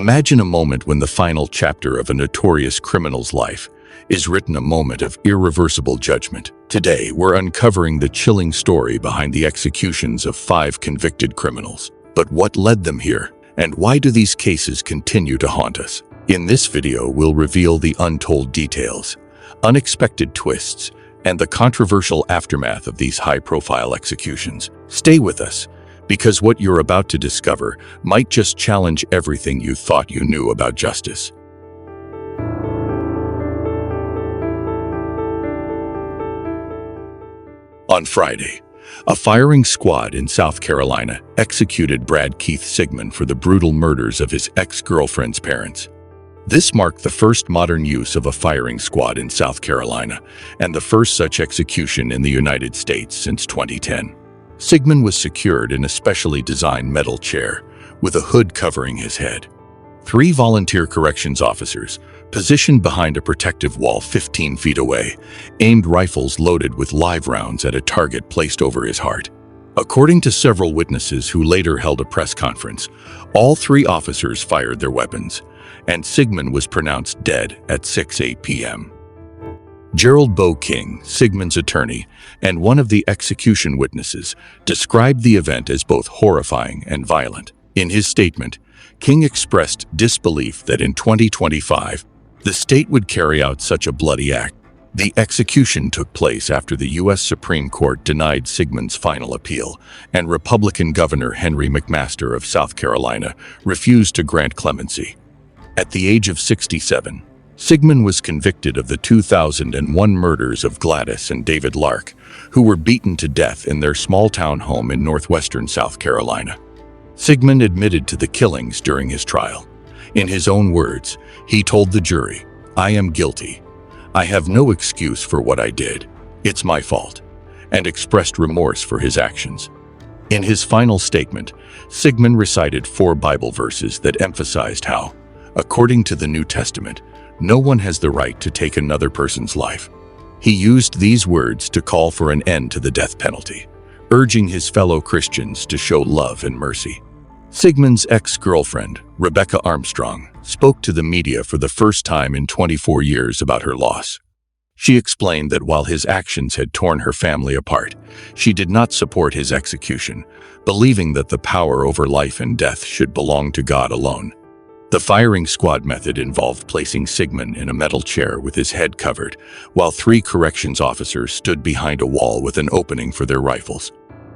Imagine a moment when the final chapter of a notorious criminal's life is written, a moment of irreversible judgment. Today, we're uncovering the chilling story behind the executions of 5 convicted criminals. But what led them here? And why do these cases continue to haunt us? In this video, we'll reveal the untold details, unexpected twists, and the controversial aftermath of these high-profile executions. Stay with us, because what you're about to discover might just challenge everything you thought you knew about justice. On Friday, a firing squad in South Carolina executed Brad Keith Sigmund for the brutal murders of his ex-girlfriend's parents. This marked the first modern use of a firing squad in South Carolina and the first such execution in the United States since 2010. Sigmund was secured in a specially designed metal chair with a hood covering his head. 3 volunteer corrections officers, positioned behind a protective wall 15 feet away, aimed rifles loaded with live rounds at a target placed over his heart. According to several witnesses who later held a press conference, all 3 officers fired their weapons, and Sigmund was pronounced dead at 6:08 p.m. Gerald Bo King, Sigmund's attorney and one of the execution witnesses, described the event as both horrifying and violent. In his statement, King expressed disbelief that in 2025, the state would carry out such a bloody act. The execution took place after the U.S. Supreme Court denied Sigmund's final appeal, and Republican Governor Henry McMaster of South Carolina refused to grant clemency. At the age of 67, Sigmund was convicted of the 2001 murders of Gladys and David Lark, who were beaten to death in their small-town home in northwestern South Carolina. Sigmund admitted to the killings during his trial. In his own words, he told the jury, "I am guilty. I have no excuse for what I did. It's my fault," and expressed remorse for his actions. In his final statement, Sigmund recited 4 Bible verses that emphasized how, according to the New Testament, no one has the right to take another person's life. He used these words to call for an end to the death penalty, urging his fellow Christians to show love and mercy. Sigmund's ex-girlfriend, Rebecca Armstrong, spoke to the media for the first time in 24 years about her loss. She explained that while his actions had torn her family apart, she did not support his execution, believing that the power over life and death should belong to God alone. The firing squad method involved placing Sigmund in a metal chair with his head covered, while 3 corrections officers stood behind a wall with an opening for their rifles.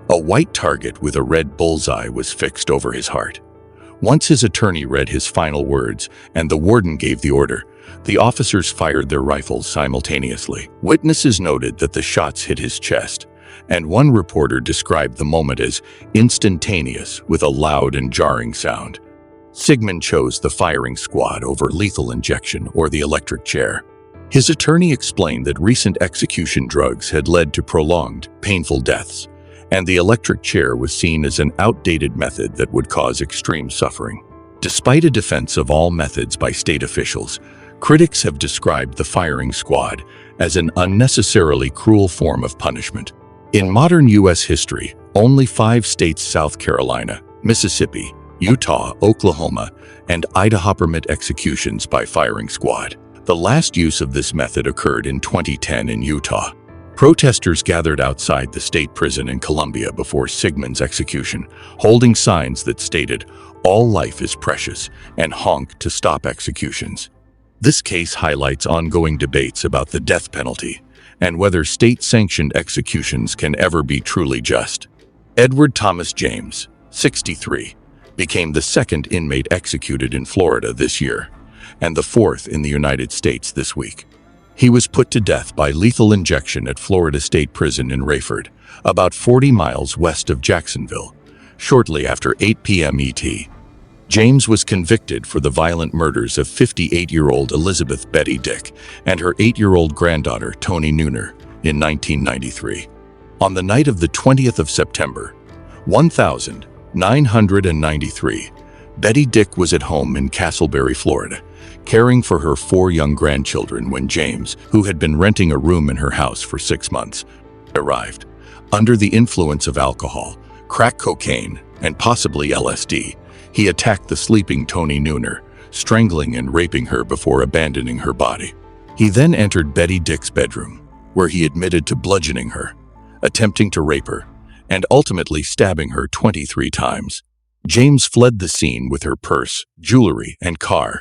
A white target with a red bullseye was fixed over his heart. Once his attorney read his final words and the warden gave the order, the officers fired their rifles simultaneously. Witnesses noted that the shots hit his chest, and one reporter described the moment as instantaneous with a loud and jarring sound. Sigmund chose the firing squad over lethal injection or the electric chair. His attorney explained that recent execution drugs had led to prolonged, painful deaths, and the electric chair was seen as an outdated method that would cause extreme suffering. Despite a defense of all methods by state officials, critics have described the firing squad as an unnecessarily cruel form of punishment. In modern U.S. history, only 5 states, South Carolina, Mississippi, Utah, Oklahoma, and Idaho permit executions by firing squad. The last use of this method occurred in 2010 in Utah. Protesters gathered outside the state prison in Columbia before Sigmund's execution, holding signs that stated, "All life is precious," and "Honk to stop executions." This case highlights ongoing debates about the death penalty and whether state-sanctioned executions can ever be truly just. Edward Thomas James, 63, became the 2nd inmate executed in Florida this year, and the 4th in the United States this week. He was put to death by lethal injection at Florida State Prison in Rayford, about 40 miles west of Jacksonville, shortly after 8 p.m. ET. James was convicted for the violent murders of 58-year-old Elizabeth Betty Dick and her 8-year-old granddaughter Toni Nooner in 1993. On the night of the 20th of September, 1993, Betty Dick was at home in Castleberry, Florida, caring for her 4 young grandchildren when James, who had been renting a room in her house for 6 months, arrived. Under the influence of alcohol, crack cocaine, and possibly LSD, He attacked the sleeping Toni Nooner, strangling and raping her before abandoning her body. He then entered Betty Dick's bedroom, where he admitted to bludgeoning her, attempting to rape her, and ultimately stabbing her 23 times. James fled the scene with her purse, jewelry, and car,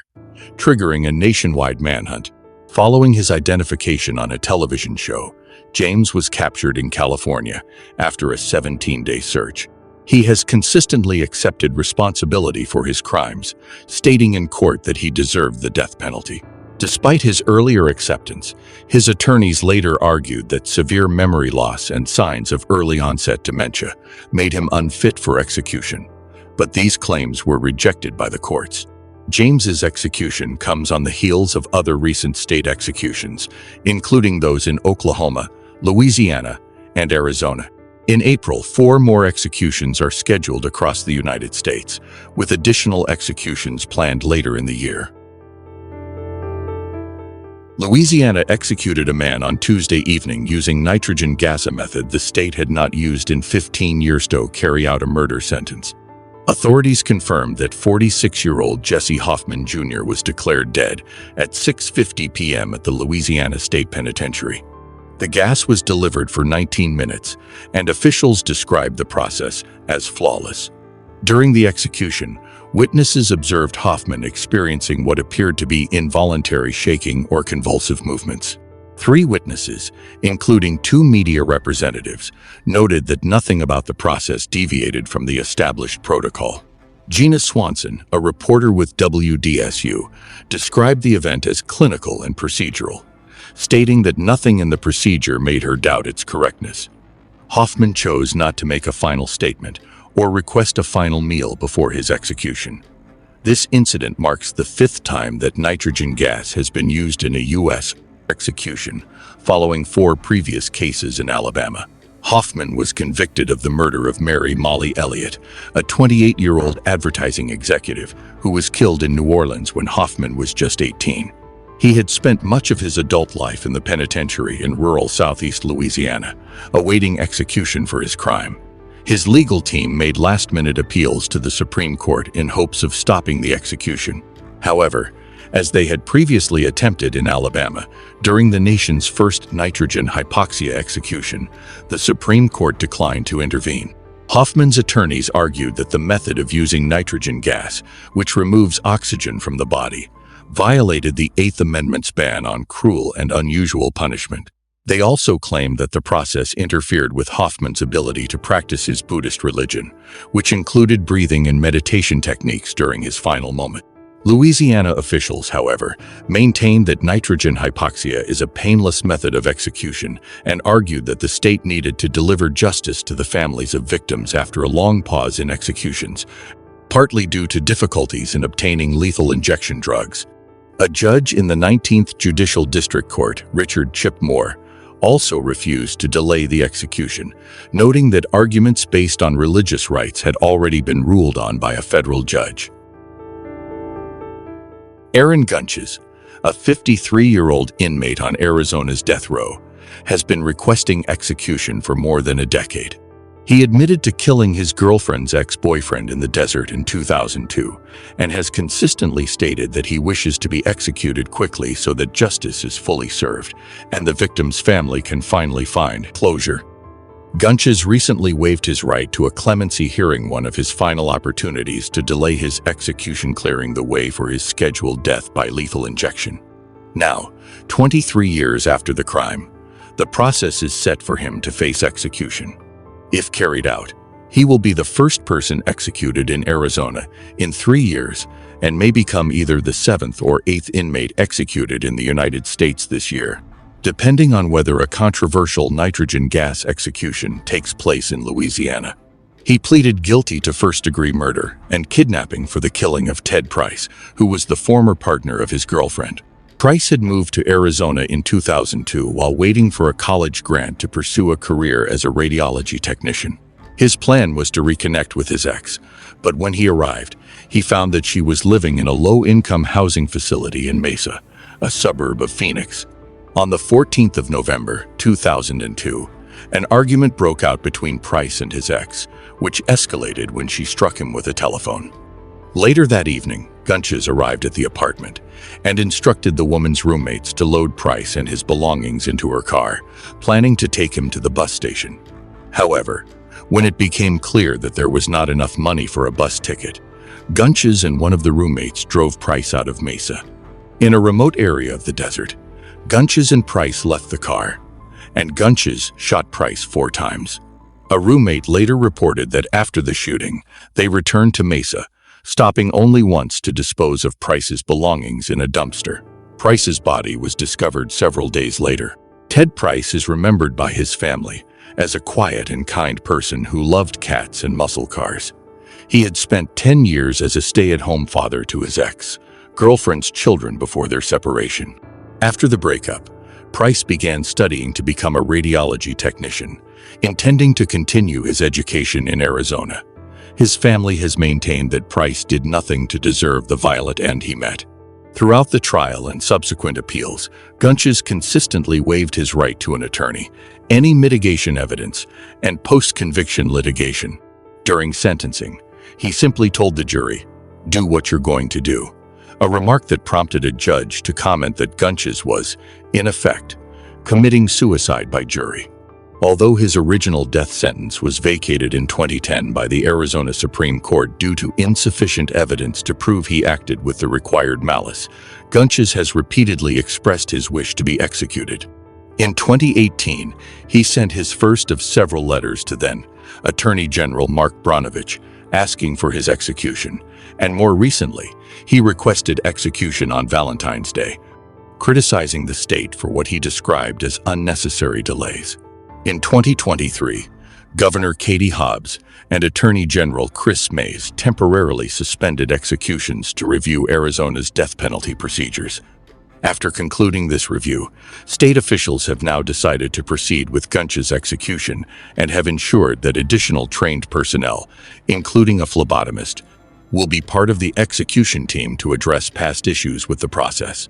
triggering a nationwide manhunt. Following his identification on a television show, James was captured in California after a 17-day search. He has consistently accepted responsibility for his crimes, stating in court that he deserved the death penalty. Despite his earlier acceptance, his attorneys later argued that severe memory loss and signs of early-onset dementia made him unfit for execution, but these claims were rejected by the courts. James's execution comes on the heels of other recent state executions, including those in Oklahoma, Louisiana, and Arizona. In April, 4 more executions are scheduled across the United States, with additional executions planned later in the year. Louisiana executed a man on Tuesday evening using nitrogen gas, a method the state had not used in 15 years to carry out a murder sentence. Authorities confirmed that 46-year-old Jesse Hoffman Jr. was declared dead at 6:50 p.m. at the Louisiana State Penitentiary. The gas was delivered for 19 minutes, and officials described the process as flawless. During the execution, witnesses observed Hoffman experiencing what appeared to be involuntary shaking or convulsive movements. 3 witnesses, including 2 media representatives, noted that nothing about the process deviated from the established protocol. Gina Swanson, a reporter with WDSU, described the event as clinical and procedural, stating that nothing in the procedure made her doubt its correctness. Hoffman chose not to make a final statement or request a final meal before his execution. This incident marks the 5th time that nitrogen gas has been used in a U.S. execution, following 4 previous cases in Alabama. Hoffman was convicted of the murder of Mary Molly Elliott, a 28-year-old advertising executive who was killed in New Orleans when Hoffman was just 18. He had spent much of his adult life in the penitentiary in rural southeast Louisiana, awaiting execution for his crime. His legal team made last-minute appeals to the Supreme Court in hopes of stopping the execution. However, as they had previously attempted in Alabama during the nation's first nitrogen hypoxia execution, the Supreme Court declined to intervene. Hoffman's attorneys argued that the method of using nitrogen gas, which removes oxygen from the body, violated the 8th Amendment's ban on cruel and unusual punishment. They also claimed that the process interfered with Hoffman's ability to practice his Buddhist religion, which included breathing and meditation techniques during his final moment. Louisiana officials, however, maintained that nitrogen hypoxia is a painless method of execution and argued that the state needed to deliver justice to the families of victims after a long pause in executions, partly due to difficulties in obtaining lethal injection drugs. A judge in the 19th Judicial District Court, Richard Chip Moore, also refused to delay the execution, noting that arguments based on religious rights had already been ruled on by a federal judge. Aaron Gunches, a 53-year-old inmate on Arizona's death row, has been requesting execution for more than a decade. He admitted to killing his girlfriend's ex-boyfriend in the desert in 2002 and has consistently stated that he wishes to be executed quickly so that justice is fully served and the victim's family can finally find closure. Gunches recently waived his right to a clemency hearing, one of his final opportunities to delay his execution, clearing the way for his scheduled death by lethal injection. Now, 23 years after the crime, the process is set for him to face execution. If carried out, he will be the first person executed in Arizona in 3 years and may become either the 7th or 8th inmate executed in the United States this year, depending on whether a controversial nitrogen gas execution takes place in Louisiana. He pleaded guilty to first-degree murder and kidnapping for the killing of Ted Price, who was the former partner of his girlfriend. Price had moved to Arizona in 2002 while waiting for a college grant to pursue a career as a radiology technician. His plan was to reconnect with his ex, but when he arrived, he found that she was living in a low-income housing facility in Mesa, a suburb of Phoenix. On the 14th of November, 2002, an argument broke out between Price and his ex, which escalated when she struck him with a telephone. Later that evening, Gunches arrived at the apartment and instructed the woman's roommates to load Price and his belongings into her car, planning to take him to the bus station. However, when it became clear that there was not enough money for a bus ticket, Gunches and one of the roommates drove Price out of Mesa. In a remote area of the desert, Gunches and Price left the car, and Gunches shot Price 4 times. A roommate later reported that after the shooting, they returned to Mesa, stopping only once to dispose of Price's belongings in a dumpster. Price's body was discovered several days later. Ted Price is remembered by his family as a quiet and kind person who loved cats and muscle cars. He had spent 10 years as a stay-at-home father to his ex-girlfriend's children before their separation. After the breakup, Price began studying to become a radiology technician, intending to continue his education in Arizona. His family has maintained that Price did nothing to deserve the violent end he met. Throughout the trial and subsequent appeals, Gunches consistently waived his right to an attorney, any mitigation evidence, and post-conviction litigation. During sentencing, he simply told the jury, "Do what you're going to do," a remark that prompted a judge to comment that Gunches was, in effect, committing suicide by jury. Although his original death sentence was vacated in 2010 by the Arizona Supreme Court due to insufficient evidence to prove he acted with the required malice, Gunches has repeatedly expressed his wish to be executed. In 2018, he sent his first of several letters to then Attorney General Mark Brnovich, asking for his execution, and more recently, he requested execution on Valentine's Day, criticizing the state for what he described as unnecessary delays. In 2023, Governor Katie Hobbs and Attorney General Chris Mays temporarily suspended executions to review Arizona's death penalty procedures. After concluding this review, state officials have now decided to proceed with Gunches' execution and have ensured that additional trained personnel, including a phlebotomist, will be part of the execution team to address past issues with the process.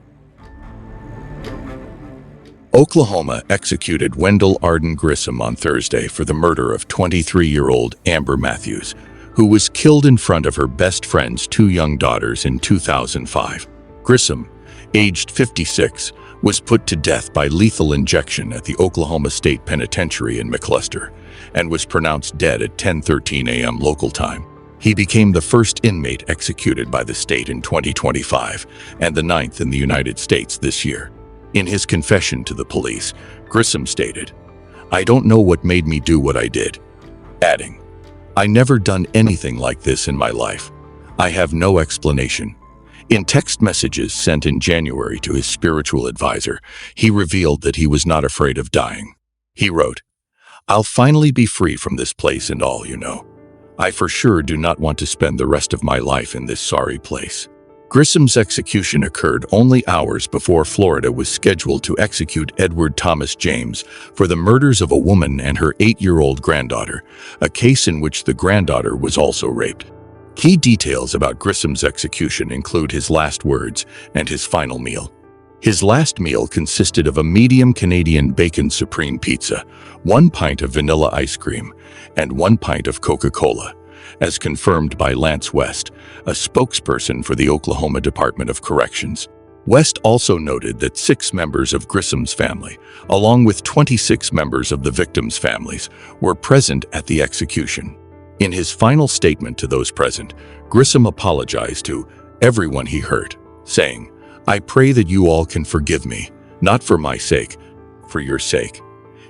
Oklahoma executed Wendell Arden Grissom on Thursday for the murder of 23-year-old Amber Matthews, who was killed in front of her best friend's 2 young daughters in 2005. Grissom, aged 56, was put to death by lethal injection at the Oklahoma State Penitentiary in McCluster and was pronounced dead at 10:13 a.m. local time. He became the first inmate executed by the state in 2025 and the 9th in the United States this year. In his confession to the police, Grissom stated, "I don't know what made me do what I did," adding, "I never done anything like this in my life. I have no explanation." In text messages sent in January to his spiritual advisor, he revealed that he was not afraid of dying. He wrote, "I'll finally be free from this place and all, you know. I for sure do not want to spend the rest of my life in this sorry place." Grissom's execution occurred only hours before Florida was scheduled to execute Edward Thomas James for the murders of a woman and her 8-year-old granddaughter, a case in which the granddaughter was also raped. Key details about Grissom's execution include his last words and his final meal. His last meal consisted of a medium Canadian bacon supreme pizza, 1 pint of vanilla ice cream, and 1 pint of Coca-Cola, as confirmed by Lance West, a spokesperson for the Oklahoma Department of Corrections. West also noted that 6 members of Grissom's family, along with 26 members of the victims' families, were present at the execution. In his final statement to those present, Grissom apologized to everyone he hurt, saying, "I pray that you all can forgive me, not for my sake, for your sake."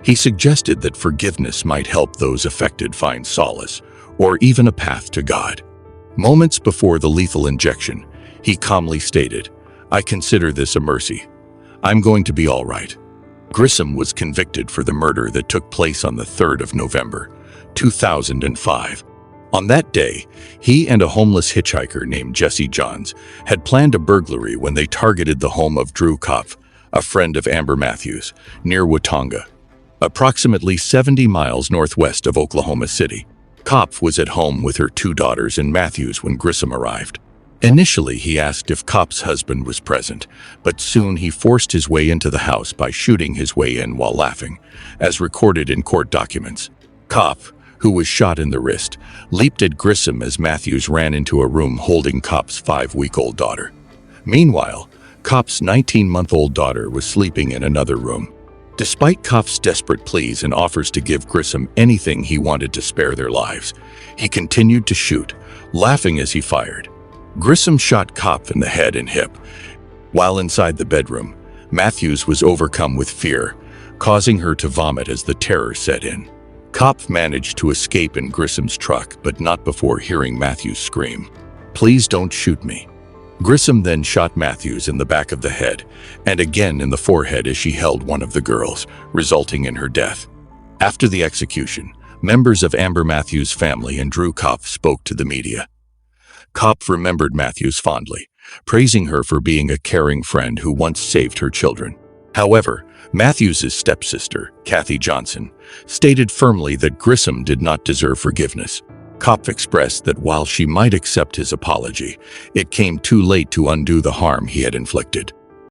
He suggested that forgiveness might help those affected find solace, or even a path to God. Moments before the lethal injection, he calmly stated, "I consider this a mercy. I'm going to be all right." Grissom was convicted for the murder that took place on the 3rd of November, 2005. On that day, he and a homeless hitchhiker named Jesse Johns had planned a burglary when they targeted the home of Drew Kopf, a friend of Amber Matthews, near Watonga, approximately 70 miles northwest of Oklahoma City. Kopf was at home with her 2 daughters and Matthews when Grissom arrived. Initially, he asked if Kopf's husband was present, but soon he forced his way into the house by shooting his way in while laughing, as recorded in court documents. Kopf, who was shot in the wrist, leaped at Grissom as Matthews ran into a room holding Kopp's 5-week-old daughter. Meanwhile, Kopp's 19-month-old daughter was sleeping in another room. Despite Kopp's desperate pleas and offers to give Grissom anything he wanted to spare their lives, he continued to shoot, laughing as he fired. Grissom shot Kopp in the head and hip. While inside the bedroom, Matthews was overcome with fear, causing her to vomit as the terror set in. Kopp managed to escape in Grissom's truck, but not before hearing Matthews scream, "Please don't shoot me." Grissom then shot Matthews in the back of the head and again in the forehead as she held one of the girls, resulting in her death. After the execution, members of Amber Matthews' family and Drew Kopp spoke to the media. Kopp remembered Matthews fondly, praising her for being a caring friend who once saved her children. However, Matthews' stepsister, Kathy Johnson, stated firmly that Grissom did not deserve forgiveness. Kopp expressed that while she might accept his apology, it came too late to undo the harm he had inflicted.